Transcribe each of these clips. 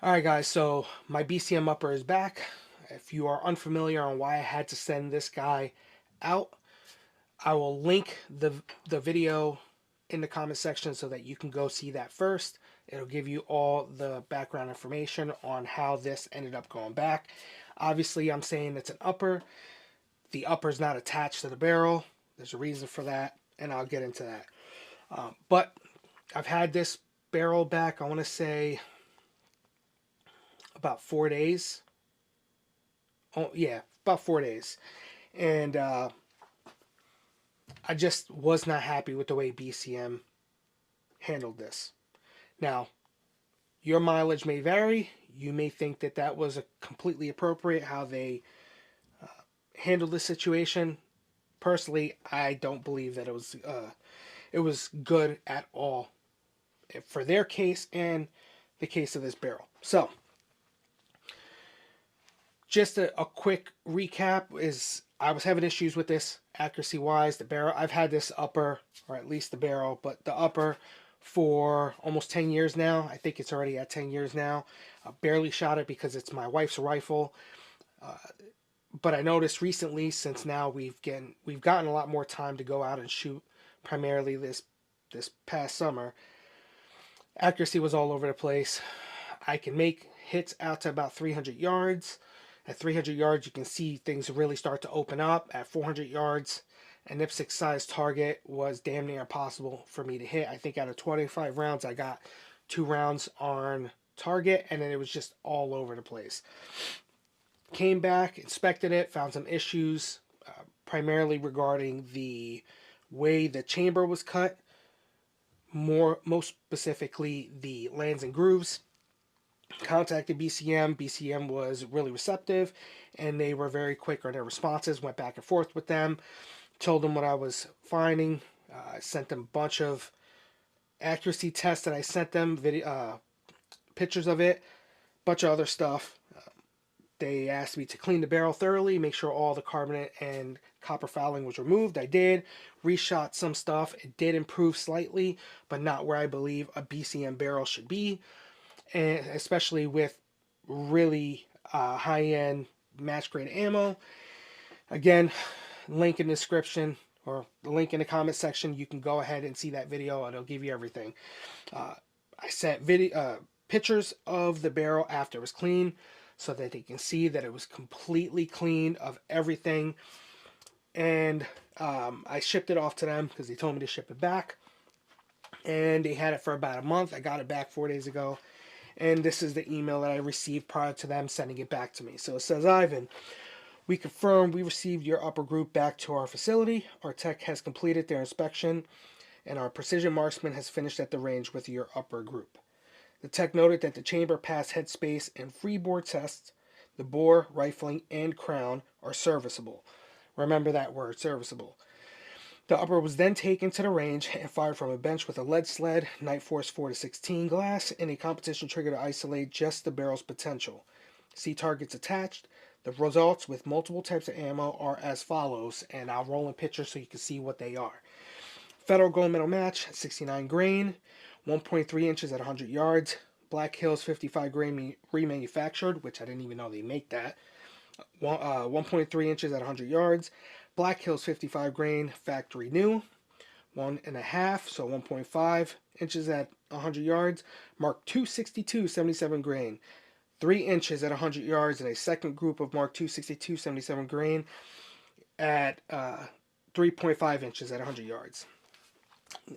Alright guys, so my BCM upper is back. If you are unfamiliar on why I had to send this guy out, I will link the video in the comment section so that you can go see that first. It'll give you all the background information on how this ended up going back. Obviously, I'm saying it's an upper. The upper is not attached to the barrel. There's a reason for that, and I'll get into that. But I've had this barrel back, I want to say, about 4 days. Oh yeah, about 4 days, and I just was not happy with the way BCM handled this. Now, your mileage may vary. You may think that that was a completely appropriate how they handled this situation. Personally, I don't believe that it was good at all for their case and the case of this barrel. So, just a quick recap is I was having issues with this accuracy wise. The barrel, I've had this upper, or at least the barrel, but the upper for almost 10 years now. I think it's already at 10 years now. I barely shot it because it's my wife's rifle. Uh, but I noticed recently, since now we've gotten a lot more time to go out and shoot, primarily this past summer, accuracy was all over the place. I can make hits out to about 300 yards. At 300 yards, you can see things really start to open up. At 400 yards, an IPSC size target was damn near impossible for me to hit. I think out of 25 rounds, I got 2 rounds on target, and then it was just all over the place. Came back, inspected it, found some issues, primarily regarding the way the chamber was cut, most specifically the lands and grooves. Contacted BCM. BCM was really receptive, and they were very quick on their responses. Went back and forth with them, told them what I was finding. I sent them a bunch of accuracy tests that I sent them, pictures of it, bunch of other stuff. They asked me to clean the barrel thoroughly, make sure all the carbonate and copper fouling was removed. I did. Reshot some stuff. It did improve slightly, but not where I believe a BCM barrel should be, and especially with really high-end match-grade ammo. Again, link in the description or the link in the comment section. You can go ahead and see that video, and it'll give you everything. I sent pictures of the barrel after it was clean, so that they can see that it was completely clean of everything. And I shipped it off to them because they told me to ship it back. And they had it for about a month. I got it back 4 days ago. And this is the email that I received prior to them sending it back to me. So it says, Ivan, we confirm we received your upper group back to our facility. Our tech has completed their inspection, and our precision marksman has finished at the range with your upper group. The tech noted that the chamber passed headspace and freebore tests. The bore, rifling, and crown are serviceable. Remember that word, serviceable. The upper was then taken to the range and fired from a bench with a lead sled, Night Force 4-16 glass, and a competition trigger to isolate just the barrel's potential. See targets attached. The results with multiple types of ammo are as follows, and I'll roll in pictures so you can see what they are. Federal Gold Medal Match, 69 grain, 1.3 inches at 100 yards. Black Hills 55 grain remanufactured, which I didn't even know they make that. 1.3 inches at 100 yards. Black Hills 55 grain factory new. 1.5, so 1.5 inches at 100 yards. Mark 262 77 grain. 3 inches at 100 yards, and a second group of Mark 262 77 grain at 3.5 inches at 100 yards.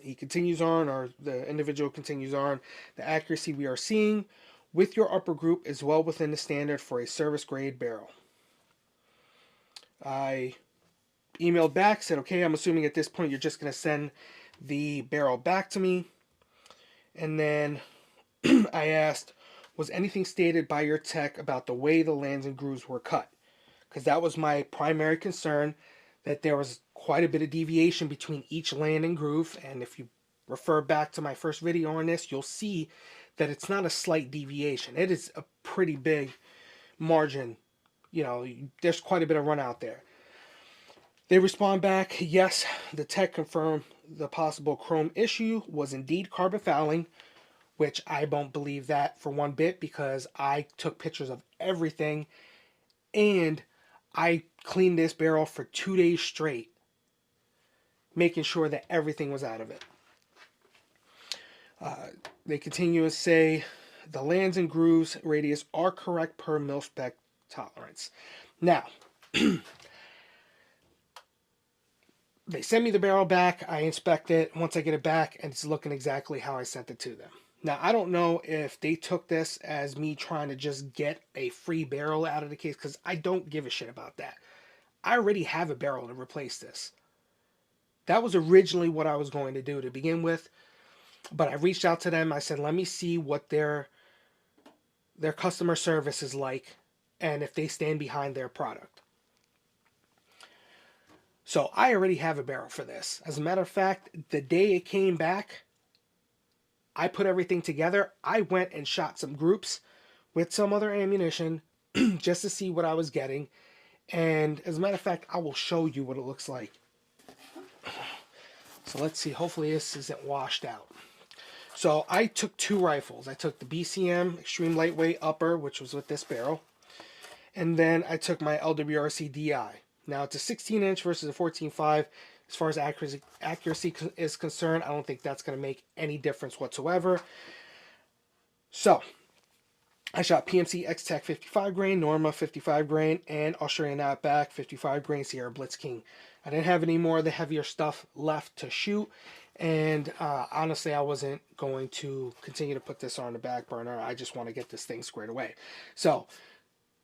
He continues on, or the individual continues on. The accuracy we are seeing with your upper group is well within the standard for a service grade barrel. I emailed back, said, okay, I'm assuming at this point you're just going to send the barrel back to me. And then I asked, was anything stated by your tech about the way the lands and grooves were cut? Because that was my primary concern, that there was quite a bit of deviation between each land and groove. And if you refer back to my first video on this, you'll see that it's not a slight deviation. It is a pretty big margin. You know, there's quite a bit of run out there. They respond back, yes, the tech confirmed the possible chrome issue was indeed carbon fouling, which I don't believe that for one bit because I took pictures of everything and I cleaned this barrel for 2 days straight, making sure that everything was out of it. They continue to say the lands and grooves radius are correct per mil spec tolerance. Now, they send me the barrel back. I inspect it. Once I get it back, and it's looking exactly how I sent it to them. Now, I don't know if they took this as me trying to just get a free barrel out of the case, because I don't give a shit about that. I already have a barrel to replace this. That was originally what I was going to do to begin with, but I reached out to them. I said, let me see what their customer service is like and if they stand behind their product. So I already have a barrel for this. As a matter of fact, the day it came back, I put everything together. I went and shot some groups with some other ammunition just to see what I was getting. And as a matter of fact, I will show you what it looks like. So let's see. Hopefully this isn't washed out. So I took 2 rifles. I took the BCM Extreme Lightweight Upper, which was with this barrel. And then I took my LWRC DI. Now it's a 16-inch versus a 14.5. As far as accuracy is concerned, I don't think that's going to make any difference whatsoever. So I shot PMC X-Tech 55 grain, Norma 55 grain, and Australian Outback 55 grain Sierra Blitz King. I didn't have any more of the heavier stuff left to shoot. And honestly, I wasn't going to continue to put this on the back burner. I just want to get this thing squared away. So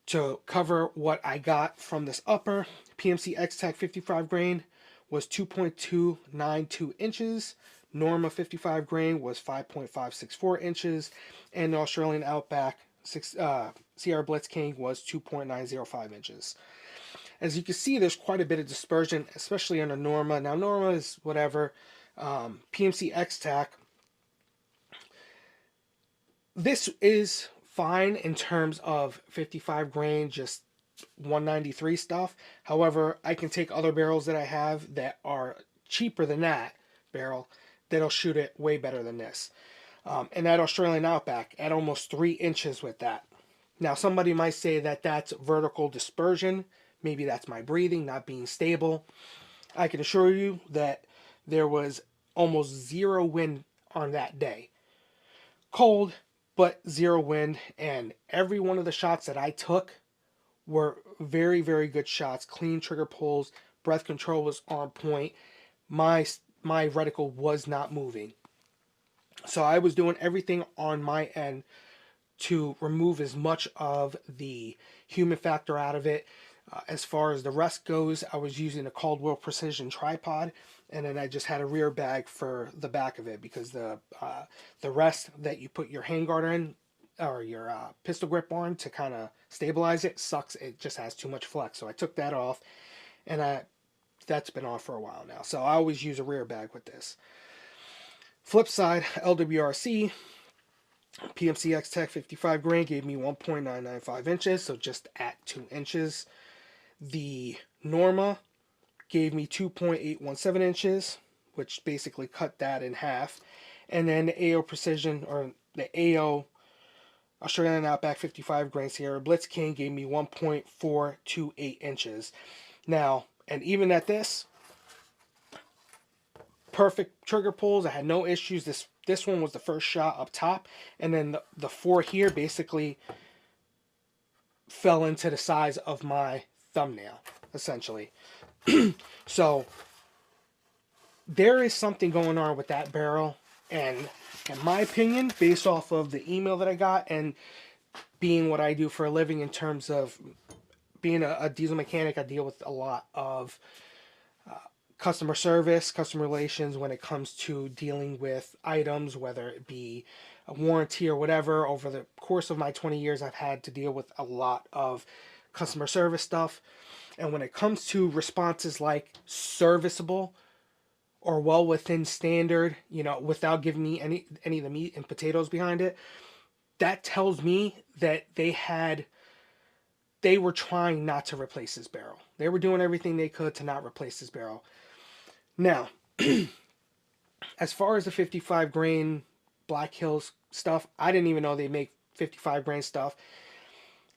to cover what I got from this upper, PMC X-Tech 55 grain was 2.292 inches. Norma 55 grain was 5.564 inches. And the Australian Outback Sierra Blitz King was 2.905 inches. As you can see, there's quite a bit of dispersion, especially under Norma. Now, Norma is whatever. PMC X-Tech, this is fine in terms of 55 grain, just 193 stuff. However, I can take other barrels that I have that are cheaper than that barrel that'll shoot it way better than this. And that Australian Outback at almost 3 inches with that. Now, somebody might say that that's vertical dispersion. Maybe that's my breathing not being stable. I can assure you that there was almost 0 wind on that day. Cold, but 0 wind, and every one of the shots that I took were very, very good shots. Clean trigger pulls, breath control was on point. My reticle was not moving. So I was doing everything on my end to remove as much of the human factor out of it. As far as the rest goes, I was using a Caldwell Precision tripod, and then I just had a rear bag for the back of it because the rest that you put your handguard in or your pistol grip on to kind of stabilize it sucks. It just has too much flex. So I took that off, and that's been on for a while now. So I always use a rear bag with this. Flip side, LWRC. PMC X-Tech 55 grain gave me 1.995 inches, so just at 2 inches. The Norma gave me 2.817 inches, which basically cut that in half. And then the AO Precision, or the AO Australian Outback 55 grain Sierra Blitz King gave me 1.428 inches. Now, and even at this, perfect trigger pulls. I had no issues. This one was the first shot up top, and then the 4 here basically fell into the size of my thumbnail, essentially. So there is something going on with that barrel, and in my opinion, based off of the email that I got and being what I do for a living in terms of being a diesel mechanic, I deal with a lot of customer service, customer relations when it comes to dealing with items, whether it be a warranty or whatever. Over the course of my 20 years, I've had to deal with a lot of customer service stuff. And when it comes to responses like serviceable or well within standard, without giving me any of the meat and potatoes behind it, that tells me that they were trying not to replace this barrel. They were doing everything they could to not replace this barrel. Now, as far as the 55 grain Black Hills stuff. I didn't even know they make 55 grain stuff.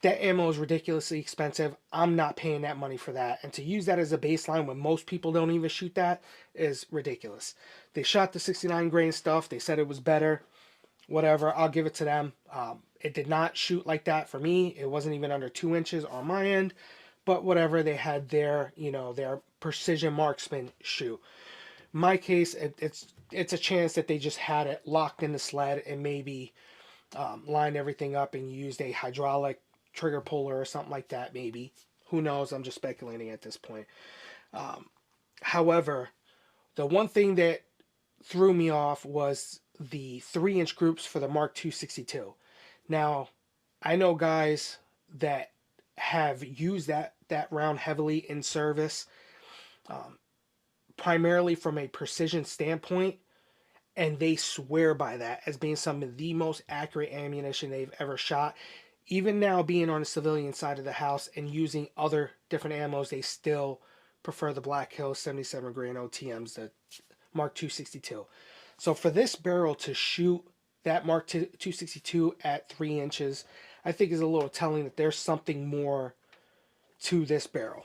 That ammo is ridiculously expensive. I'm not paying that money for that. And to use that as a baseline when most people don't even shoot that is ridiculous. They shot the 69 grain stuff. They said it was better. Whatever. I'll give it to them. It did not shoot like that for me. It wasn't even under 2 inches on my end. But whatever, they had their, their precision marksman shoot. My case, it's a chance that they just had it locked in the sled and maybe lined everything up and used a hydraulic trigger puller or something like that, maybe. Who knows? I'm just speculating at this point. However, the one thing that threw me off was the 3-inch groups for the Mark II 62. Now, I know guys that have used that round heavily in service, primarily from a precision standpoint, and they swear by that as being some of the most accurate ammunition they've ever shot. Even now, being on the civilian side of the house and using other different ammos, they still prefer the Black Hill 77 grain OTMs, the Mark II 62. So for this barrel to shoot that Mark II 62 at 3 inches, I think is a little telling that there's something more to this barrel.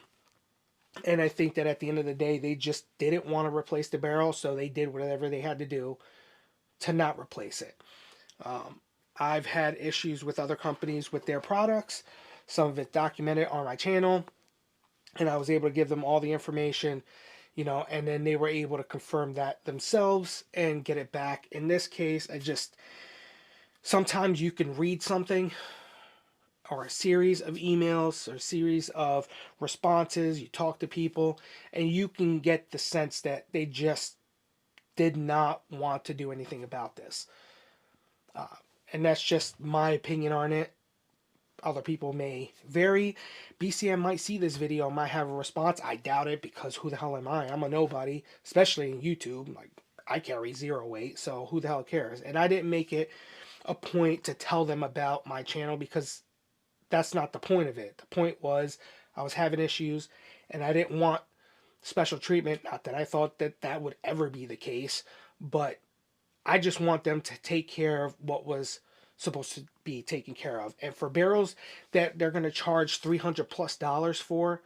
And I think that at the end of the day, they just didn't want to replace the barrel, so they did whatever they had to do to not replace it. I've had issues with other companies with their products, some of it documented on my channel, and I was able to give them all the information, and then they were able to confirm that themselves and get it back. In this case, sometimes you can read something or a series of emails or a series of responses, you talk to people, and you can get the sense that they just did not want to do anything about this. And that's just my opinion on it. Other people may vary. BCM might see this video, might have a response. I doubt it, because who the hell am I? I'm a nobody, especially in YouTube. Like, I carry 0 weight, so who the hell cares? And I didn't make it a point to tell them about my channel, because that's not the point of it. The point was I was having issues and I didn't want special treatment. Not that I thought that would ever be the case, but I just want them to take care of what was supposed to be taken care of. And for barrels that they're going to charge $300+ for,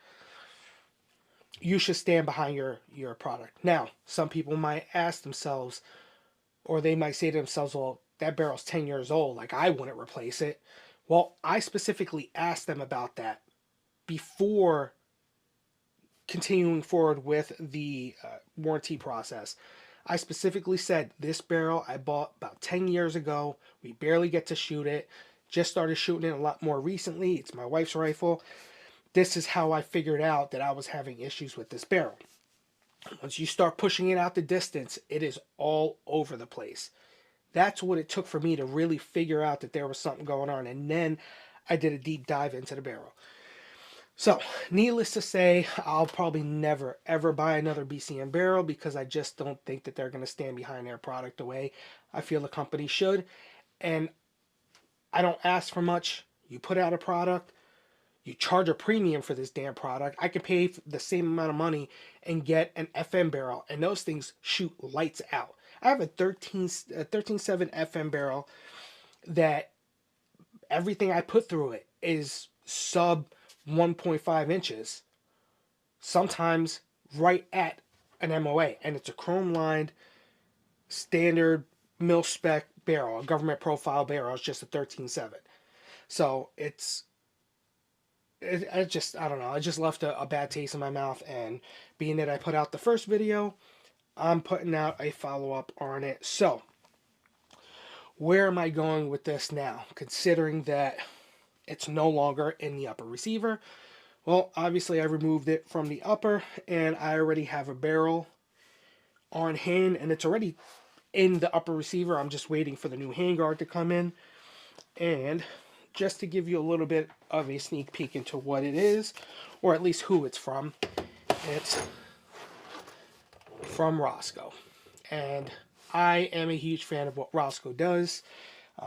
you should stand behind your product. Now, some people might ask themselves, or they might say to themselves, well, that barrel's 10 years old, like I wouldn't replace it. Well, I specifically asked them about that before continuing forward with the warranty process. I specifically said, this barrel I bought about 10 years ago. We barely get to shoot it. Just started shooting it a lot more recently. It's my wife's rifle. This is how I figured out that I was having issues with this barrel. Once you start pushing it out the distance, it is all over the place. That's what it took for me to really figure out that there was something going on. And then I did a deep dive into the barrel. So, needless to say, I'll probably never, ever buy another BCM barrel, because I just don't think that they're going to stand behind their product the way I feel the company should. And I don't ask for much. You put out a product, you charge a premium for this damn product. I could pay the same amount of money and get an FM barrel, and those things shoot lights out. I have a 13.7 FM barrel that everything I put through it is sub 1.5 inches, sometimes right at an MOA, and it's a chrome lined standard mil spec barrel, a government profile barrel. It's just a 13.7. So I don't know. I just left a bad taste in my mouth, and being that I put out the first video, I'm putting out a follow-up on it. So, where am I going with this now, considering that it's no longer in the upper receiver? Well, obviously I removed it from the upper, and I already have a barrel on hand, and it's already in the upper receiver. I'm just waiting for the new handguard to come in. And just to give you a little bit of a sneak peek into what it is, or at least who it's from Roscoe. And I am a huge fan of what Roscoe does.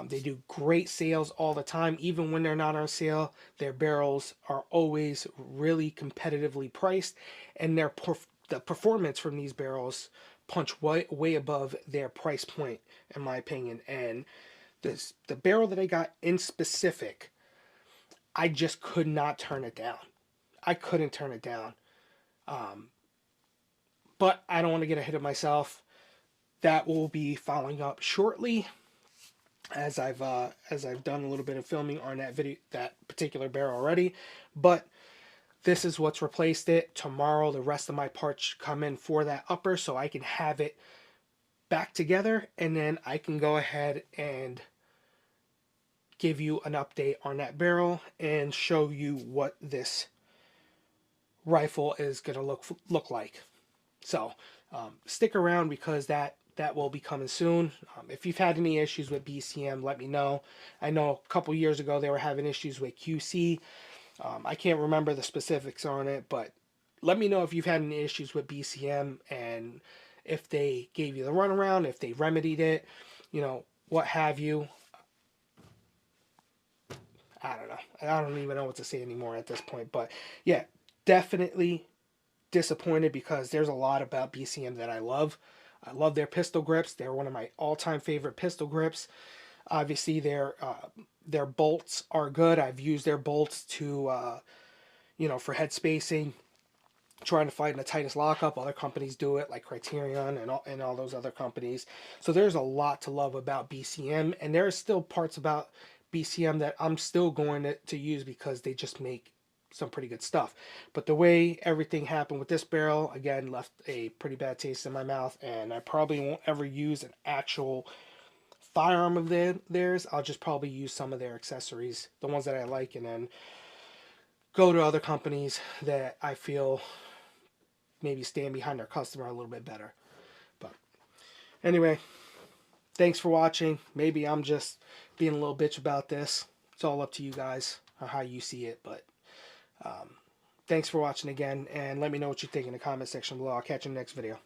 They do great sales all the time. Even when they're not on sale, their barrels are always really competitively priced, and the performance from these barrels punch way above their price point, in my opinion. And the barrel that I got in specific, I just could not turn it down. I couldn't turn it down. Um, but I don't want to get ahead of myself. That will be following up shortly, as I've done a little bit of filming on that particular barrel already. But this is what's replaced it. Tomorrow, the rest of my parts come in for that upper, so I can have it back together, and then I can go ahead and give you an update on that barrel and show you what this rifle is going to look like. So stick around, because that will be coming soon. If you've had any issues with BCM, let me know. I know a couple years ago they were having issues with QC. I can't remember the specifics on it, but let me know if you've had any issues with BCM, and if they gave you the runaround, if they remedied it, what have you. I don't know. I don't even know what to say anymore at this point. But yeah, definitely disappointed, because there's a lot about BCM that I love. I love their pistol grips. They're one of my all-time favorite pistol grips. Obviously, their bolts are good. I've used their bolts to, for head spacing, trying to find the tightest lockup. Other companies do it, like Criterion and all those other companies. So there's a lot to love about BCM, and there are still parts about BCM that I'm still going to use, because they just make some pretty good stuff. But the way everything happened with this barrel, again, left a pretty bad taste in my mouth, and I probably won't ever use an actual firearm of theirs. I'll just probably use some of their accessories, the ones that I like, and then go to other companies that I feel maybe stand behind their customer a little bit better. But anyway, thanks for watching. Maybe I'm just being a little bitch about this. It's all up to you guys or how you see it. But thanks for watching again, and let me know what you think in the comment section below. I'll catch you in the next video.